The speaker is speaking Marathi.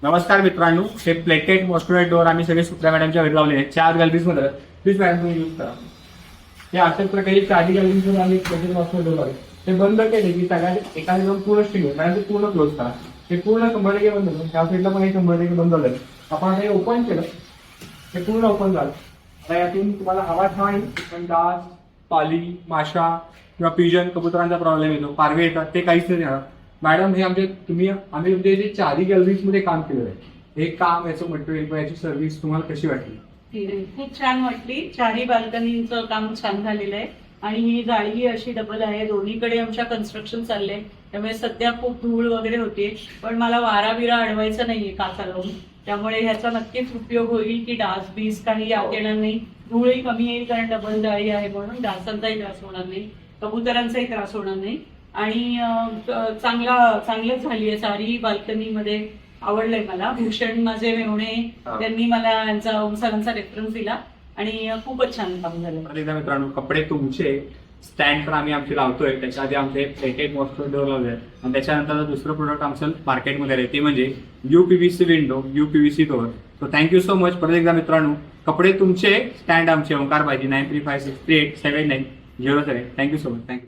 नमस्कार मित्रांनो, हे प्लेटेड मॉस्क्युलर डोअर आम्ही सगळे सुप्रिया मॅडमच्या घरी लावले आहेत 4 गॅलरीज मध्ये. प्लीज मॅडम तुम्ही यूज करा. हे अशाच प्रकारे 4 गॅलरीज मध्ये आम्ही प्लेटेड मॉस्क्युलर डोअर लावले. ते बंद केले की सगळ्यात एखादे जाऊन पूर्ण स्टिंग होईल. मॅडम ते पूर्ण क्लोज करा. हे पूर्ण 100% बंद होतं. त्या साईडला पण हे 100% बंद झालं. आपण हे ओपन केलं, हे पूर्ण ओपन झालं. आता यातून तुम्हाला हवा छान पण डास, पाली, माशा किंवा पिजन कबुतरांचा प्रॉब्लेम येतो, पारवे येतात, ते काहीच नाही येणार. मॅडम हे आम्ही तुमचे जे 4 गॅलरीज मध्ये काम केलेलं आहे, हे काम, याचं मटेरियल किंवा याची सर्व्हिस तुम्हाला कशी वाटली? खूप छान वाटली. 4ही बाल्कनीचं काम छान झालेलं आहे आणि ही जाळी अशी डबल आहे. दोन्हीकडे आमच्या कन्स्ट्रक्शन चाललंय, त्यामुळे सध्या खूप धूळ वगैरे होते. पण मला वारा बिरा अडवायचा नाहीये काचा लावून, त्यामुळे ह्याचा नक्कीच उपयोग होईल की डास बीस काही आत येणार नाही. धूळही कमी येईल कारण डबल जाळी आहे म्हणून डासांचाही त्रास होणार नाही, कबुतरांचाही त्रास होणार नाही. आणि चांगलंच झाली आहे 4ही बाल्कनीमध्ये. आवडलंय मला. भूषण माझे मेवणे त्यांनी मला यांचा सरांचा रेफरन्स दिला आणि खूपच छान काम झालं. एकदा मित्रांनो, कपडे तुमचे स्टँड पण आम्ही आमचे लावतोय. त्याच्या आधी आमचे प्लेटेड मॉस्क्युलर डोअर लावले आणि त्याच्यानंतर दुसरं प्रोडक्ट आमचं मार्केटमध्ये आहे, ते म्हणजे UPVC window, UPVC door. So thank you so much. परत एकदा मित्रांनो, कपडे तुमचे, स्टँड आमचे. ओंकार पाहिजे 9356387907. Thank you so much. थँक्यू.